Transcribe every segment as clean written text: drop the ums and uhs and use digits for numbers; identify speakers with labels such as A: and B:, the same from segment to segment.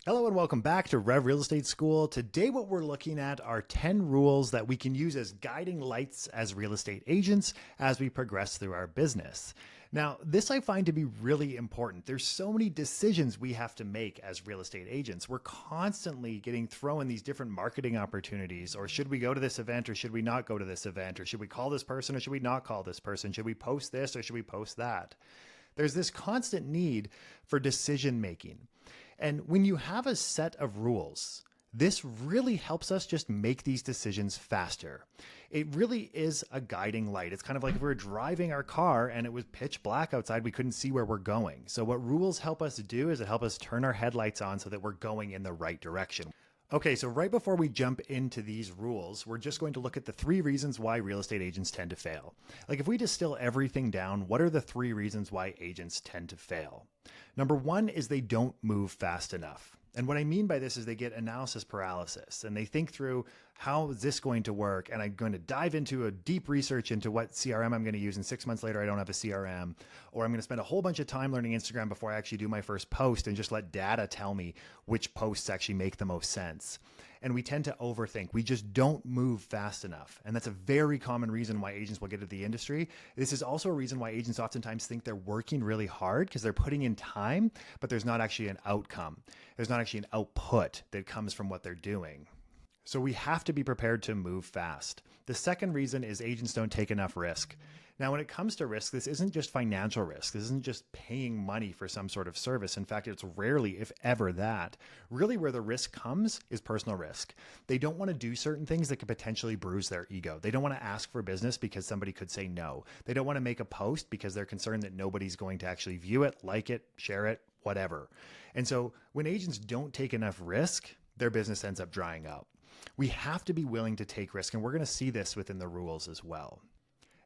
A: Hello and welcome back to Rev Real Estate School. Today, what we're looking at are 10 rules that we can use as guiding lights as real estate agents as we progress through our business. Now, this I find to be really important. There's so many decisions we have to make as real estate agents. We're constantly getting thrown these different marketing opportunities, or should we go to this event or should we not go to this event, or should we call this person or should we not call this person? Should we post this or should we post that? There's this constant need for decision making. And when you have a set of rules, this really helps us just make these decisions faster. It really is a guiding light. It's kind of like if we were driving our car and it was pitch black outside, we couldn't see where we're going. So what rules help us do is it help us turn our headlights on so that we're going in the right direction. Okay, so right before we jump into these rules, we're just going to look at the 3 reasons why real estate agents tend to fail. Like if we distill everything down, what are the 3 reasons why agents tend to fail? Number 1 is they don't move fast enough. And what I mean by this is they get analysis paralysis and they think through, how is this going to work? And I'm going to dive into a deep research into what CRM I'm going to use. And 6 months later, I don't have a CRM, or I'm going to spend a whole bunch of time learning Instagram before I actually do my first post and just let data tell me which posts actually make the most sense. And we tend to overthink. We just don't move fast enough. And that's a very common reason why agents will get into the industry. This is also a reason why agents oftentimes think they're working really hard because they're putting in time, but there's not actually an outcome. There's not actually an output that comes from what they're doing. So we have to be prepared to move fast. The second reason is agents don't take enough risk. Now, when it comes to risk, this isn't just financial risk. This isn't just paying money for some sort of service. In fact, it's rarely, if ever, that. Really, where the risk comes is personal risk. They don't want to do certain things that could potentially bruise their ego. They don't want to ask for business because somebody could say no. They don't want to make a post because they're concerned that nobody's going to actually view it, like it, share it, whatever. And so when agents don't take enough risk, their business ends up drying up. We have to be willing to take risk, and we're going to see this within the rules as well.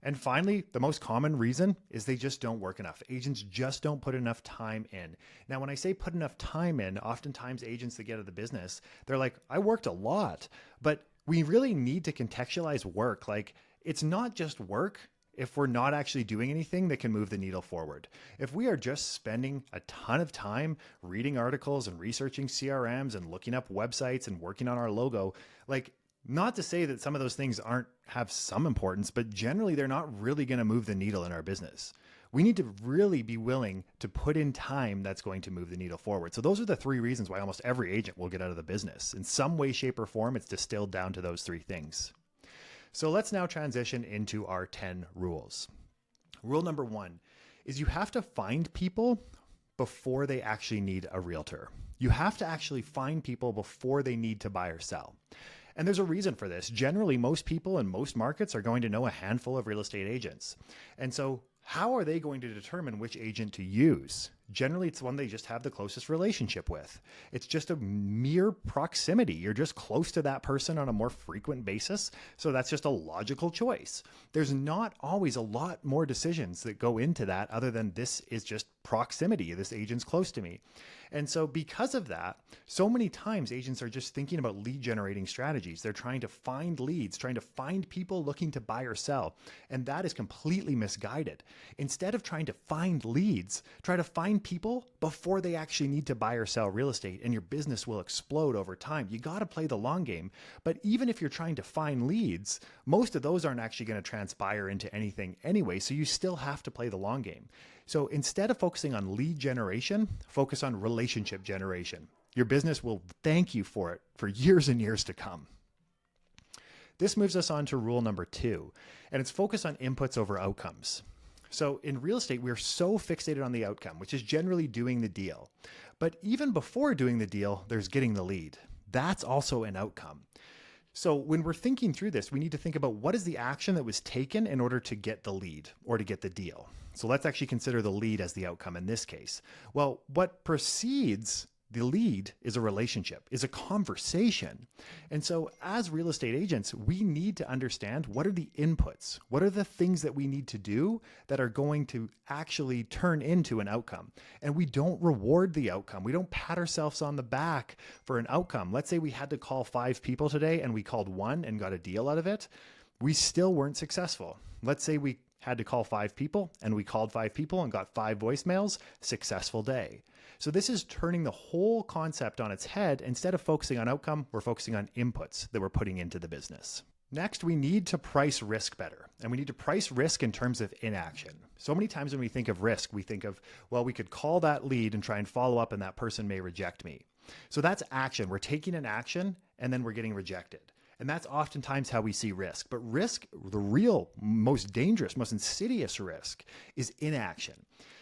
A: And finally, the most common reason is they just don't work enough. Agents just don't put enough time in. Now, when I say put enough time in, oftentimes agents that get out of the business, they're like, I worked a lot, but we really need to contextualize work. Like, it's not just work if we're not actually doing anything that can move the needle forward. If we are just spending a ton of time reading articles and researching CRMs and looking up websites and working on our logo, like, not to say that some of those things aren't have some importance, but generally they're not really going to move the needle in our business. We need to really be willing to put in time that's going to move the needle forward. So those are the 3 reasons why almost every agent will get out of the business. In some way, shape, or form, it's distilled down to those 3 things. So let's now transition into our 10 rules. Rule number 1 is you have to find people before they actually need a realtor. You have to actually find people before they need to buy or sell. And there's a reason for this. Generally, most people in most markets are going to know a handful of real estate agents. And so how are they going to determine which agent to use? Generally, it's one they just have the closest relationship with. It's just a mere proximity. You're just close to that person on a more frequent basis. So that's just a logical choice. There's not always a lot more decisions that go into that other than this is just proximity. This agent's close to me. And so because of that, so many times agents are just thinking about lead generating strategies. They're trying to find leads, trying to find people looking to buy or sell. And that is completely misguided. Instead of trying to find leads, try to find people before they actually need to buy or sell real estate, and your business will explode over time. You got to play the long game. But even if you're trying to find leads, most of those aren't actually going to transpire into anything anyway. So you still have to play the long game. So instead of focusing on lead generation, focus on relationship generation. Your business will thank you for it for years and years to come. This moves us on to rule number 2, and it's focus on inputs over outcomes. So in real estate, we're so fixated on the outcome, which is generally doing the deal. But even before doing the deal, there's getting the lead. That's also an outcome. So when we're thinking through this, we need to think about what is the action that was taken in order to get the lead or to get the deal. So let's actually consider the lead as the outcome in this case. Well, what precedes the lead is a relationship, is a conversation. And so as real estate agents, we need to understand what are the inputs, what are the things that we need to do that are going to actually turn into an outcome. And we don't reward the outcome. We don't pat ourselves on the back for an outcome. Let's say we had to call 5 people today and we called 1 and got a deal out of it. We still weren't successful. Let's say we had to call 5 people and we called 5 people and got 5 voicemails, successful day. So this is turning the whole concept on its head. Instead of focusing on outcome, we're focusing on inputs that we're putting into the business. Next, we need to price risk better, and we need to price risk in terms of inaction. So many times when we think of risk, we think of, well, we could call that lead and try and follow up and that person may reject me. So that's action. We're taking an action and then we're getting rejected. And that's oftentimes how we see risk. But risk, the real, most dangerous, most insidious risk is inaction.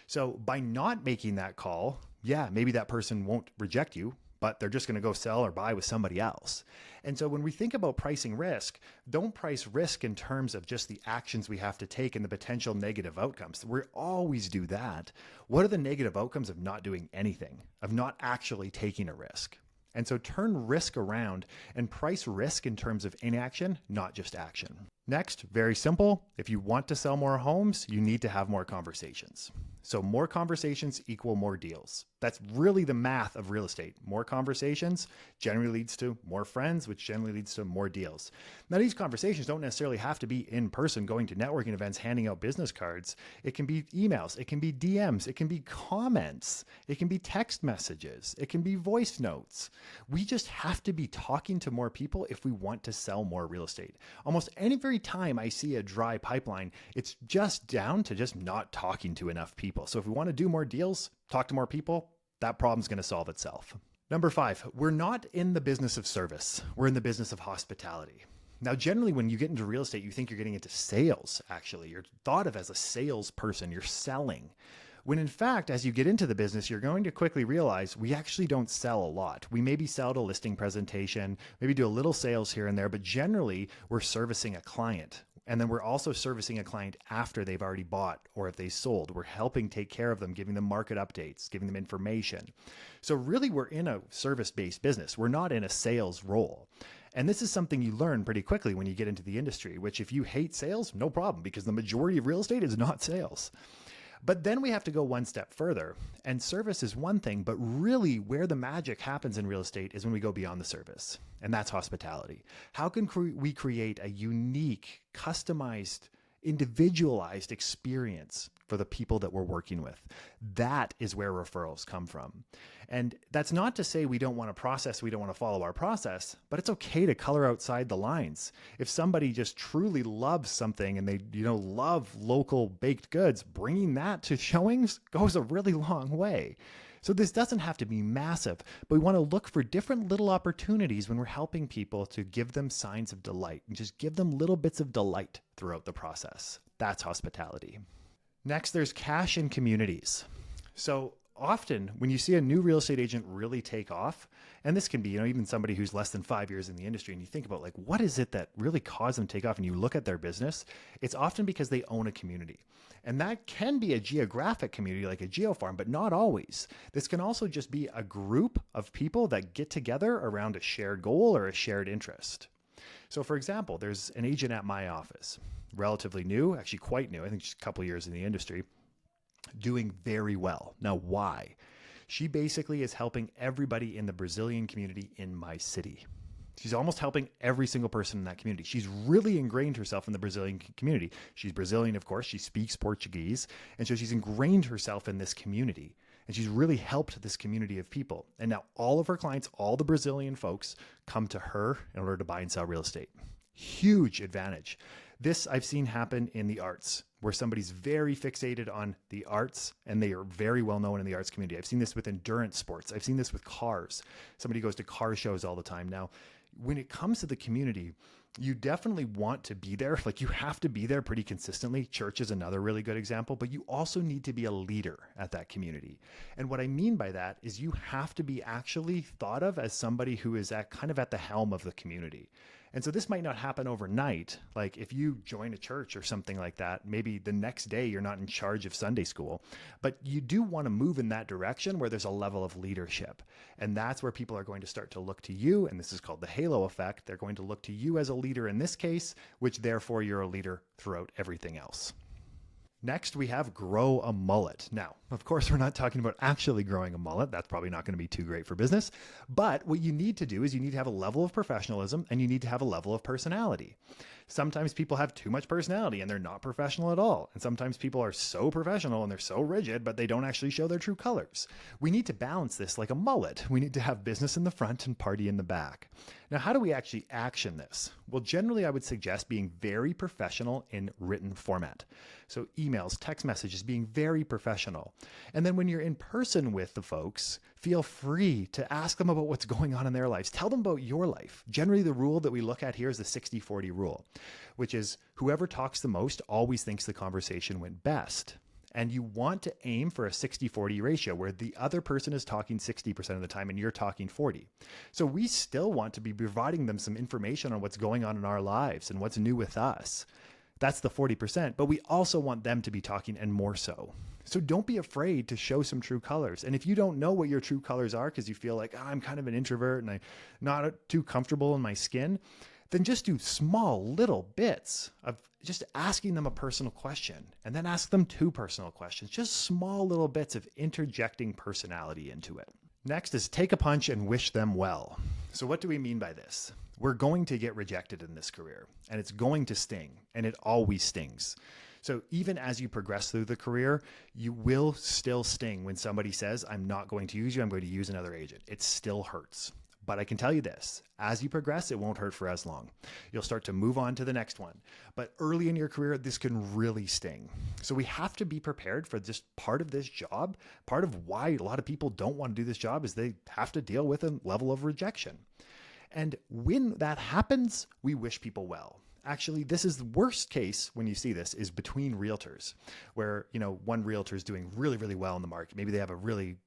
A: So by not making that call, yeah, maybe that person won't reject you, but they're just going to go sell or buy with somebody else. And so when we think about pricing risk, don't price risk in terms of just the actions we have to take and the potential negative outcomes. We always do that. What are the negative outcomes of not doing anything, of not actually taking a risk? And so turn risk around and price risk in terms of inaction, not just action. Next, very simple. If you want to sell more homes, you need to have more conversations. So more conversations equal more deals. That's really the math of real estate. More conversations generally leads to more friends, which generally leads to more deals. Now, these conversations don't necessarily have to be in person, going to networking events, handing out business cards. It can be emails, it can be DMs, it can be comments, it can be text messages, it can be voice notes. We just have to be talking to more people if we want to sell more real estate. Almost every time I see a dry pipeline, it's just down to just not talking to enough people. So if we want to do more deals, talk to more people, that problem's going to solve itself. Number 5, we're not in the business of service. We're in the business of hospitality. Now, generally, when you get into real estate, you think you're getting into sales, actually. You're thought of as a salesperson. You're selling. When in fact, as you get into the business, you're going to quickly realize we actually don't sell a lot. We maybe sell a listing presentation, maybe do a little sales here and there, but generally we're servicing a client. And then we're also servicing a client after they've already bought or if they sold. We're helping take care of them, giving them market updates, giving them information. So really, we're in a service-based business. We're not in a sales role. And this is something you learn pretty quickly when you get into the industry, which if you hate sales, no problem, because the majority of real estate is not sales. But then we have to go one step further, and service is one thing, but really where the magic happens in real estate is when we go beyond the service, and that's hospitality. How can we create a unique, customized, individualized experience for the people that we're working with? That is where referrals come from. And that's not to say we don't want to process, we don't want to follow our process, but it's okay to color outside the lines. If somebody just truly loves something and they, love local baked goods, bringing that to showings goes a really long way. So this doesn't have to be massive, but we want to look for different little opportunities when we're helping people to give them signs of delight and just give them little bits of delight throughout the process. That's hospitality. Next, there's cash and communities. So often when you see a new real estate agent really take off, and this can be, even somebody who's less than 5 years in the industry, and you think about what is it that really caused them to take off, and you look at their business, it's often because they own a community. And that can be a geographic community like a geofarm, but not always. This can also just be a group of people that get together around a shared goal or a shared interest. So for example, there's an agent at my office, relatively new, actually quite new, I think she's a couple years in the industry, doing very well. Now, why? She basically is helping everybody in the Brazilian community in my city. She's almost helping every single person in that community. She's really ingrained herself in the Brazilian community. She's Brazilian, of course. She speaks Portuguese. And so she's ingrained herself in this community. And she's really helped this community of people. And now all of her clients, all the Brazilian folks, come to her in order to buy and sell real estate. Huge advantage. This I've seen happen in the arts, where somebody's very fixated on the arts and they are very well known in the arts community. I've seen this with endurance sports. I've seen this with cars. Somebody goes to car shows all the time. Now, when it comes to the community, you definitely want to be there. You have to be there pretty consistently. Church is another really good example, but you also need to be a leader at that community. And what I mean by that is you have to be actually thought of as somebody who is at the helm of the community. And so this might not happen overnight. Like if you join a church or something like that, maybe the next day you're not in charge of Sunday school, but you do want to move in that direction where there's a level of leadership. And that's where people are going to start to look to you. And this is called the halo effect. They're going to look to you as a leader in this case, which therefore you're a leader throughout everything else. Next, we have grow a mullet. Now, of course, we're not talking about actually growing a mullet. That's probably not going to be too great for business. But what you need to do is you need to have a level of professionalism and you need to have a level of personality. Sometimes people have too much personality and they're not professional at all. And sometimes people are so professional and they're so rigid, but they don't actually show their true colors. We need to balance this like a mullet. We need to have business in the front and party in the back. Now, how do we actually action this? Well, generally, I would suggest being very professional in written format. So emails, text messages, being very professional. And then when you're in person with the folks, feel free to ask them about what's going on in their lives. Tell them about your life. Generally, the rule that we look at here is the 60-40 rule, which is whoever talks the most always thinks the conversation went best. And you want to aim for a 60-40 ratio where the other person is talking 60% of the time and you're talking 40. So we still want to be providing them some information on what's going on in our lives and what's new with us. That's the 40%, but we also want them to be talking and more so. So don't be afraid to show some true colors. And if you don't know what your true colors are because you feel like, I'm kind of an introvert and I'm not too comfortable in my skin, then just do small little bits of just asking them a personal question and then ask them 2 personal questions, just small little bits of interjecting personality into it. Next is take a punch and wish them well. So what do we mean by this? We're going to get rejected in this career and it's going to sting, and it always stings. So even as you progress through the career, you will still sting when somebody says, I'm not going to use you, I'm going to use another agent. It still hurts. But I can tell you this, as you progress, it won't hurt for as long. You'll start to move on to the next one. But early in your career, this can really sting. So we have to be prepared for just part of this job. Part of why a lot of people don't want to do this job is they have to deal with a level of rejection. And when that happens, we wish people well. Actually, this is the worst case when you see this is between realtors where, one realtor is doing really, really well in the market. Maybe they have a really,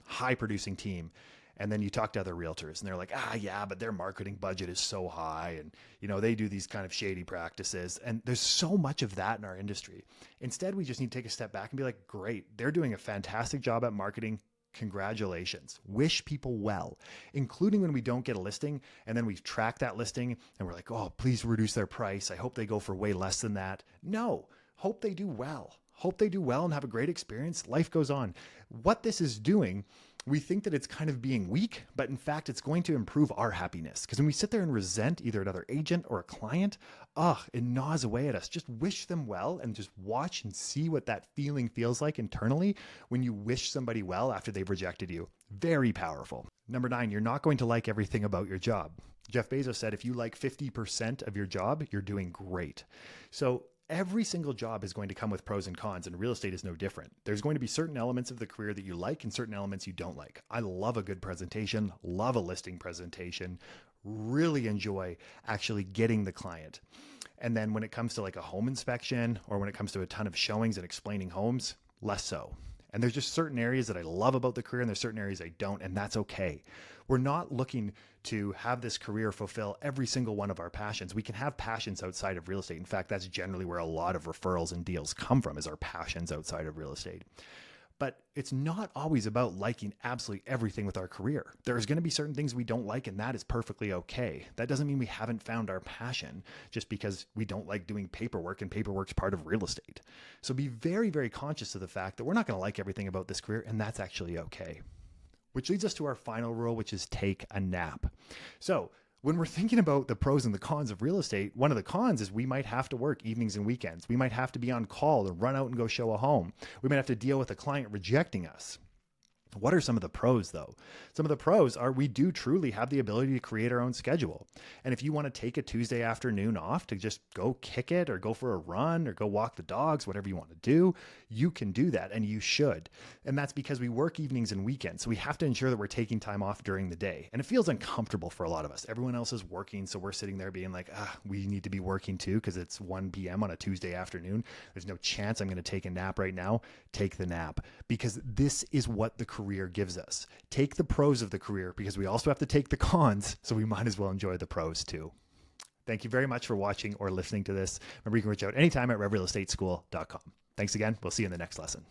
A: high producing team. And then you talk to other realtors and they're like, yeah, but their marketing budget is so high. And, they do these kind of shady practices. And there's so much of that in our industry. Instead, we just need to take a step back and be like, great, they're doing a fantastic job at marketing. Congratulations. Wish people well, including when we don't get a listing and then we track that listing and we're like, oh, please reduce their price. I hope they go for way less than that. No, hope they do well. Hope they do well and have a great experience. Life goes on. What this is doing, we think that it's kind of being weak, but in fact, it's going to improve our happiness. Because when we sit there and resent either another agent or a client, it gnaws away at us. Just wish them well and just watch and see what that feeling feels like internally when you wish somebody well after they've rejected you. Very powerful. Number 9, you're not going to like everything about your job. Jeff Bezos said, if you like 50% of your job, you're doing great. So every single job is going to come with pros and cons, and real estate is no different. There's going to be certain elements of the career that you like and certain elements you don't like. I love a good presentation, love a listing presentation, really enjoy actually getting the client. And then when it comes to like a home inspection or when it comes to a ton of showings and explaining homes, less so. And there's just certain areas that I love about the career and there's certain areas I don't, and that's okay. We're not looking to have this career fulfill every single one of our passions. We can have passions outside of real estate. In fact, that's generally where a lot of referrals and deals come from, is our passions outside of real estate. But it's not always about liking absolutely everything with our career. There's going to be certain things we don't like, and that is perfectly okay. That doesn't mean we haven't found our passion just because we don't like doing paperwork, and paperwork's part of real estate. So be very, very conscious of the fact that we're not going to like everything about this career, and that's actually okay. Which leads us to our final rule, which is take a nap. So when we're thinking about the pros and the cons of real estate, one of the cons is we might have to work evenings and weekends. We might have to be on call to run out and go show a home. We might have to deal with a client rejecting us. What are some of the pros though? Some of the pros are we do truly have the ability to create our own schedule. And if you want to take a Tuesday afternoon off to just go kick it or go for a run or go walk the dogs, whatever you want to do, you can do that and you should. And that's because we work evenings and weekends. So we have to ensure that we're taking time off during the day. And it feels uncomfortable for a lot of us. Everyone else is working. So we're sitting there being like, we need to be working too because it's 1 p.m. on a Tuesday afternoon. There's no chance I'm going to take a nap right now. Take the nap because this is what the career gives us. Take the pros of the career because we also have to take the cons, so we might as well enjoy the pros too. Thank you very much for watching or listening to this. Remember, you can reach out anytime at revrealestateschool.com. Thanks again. We'll see you in the next lesson.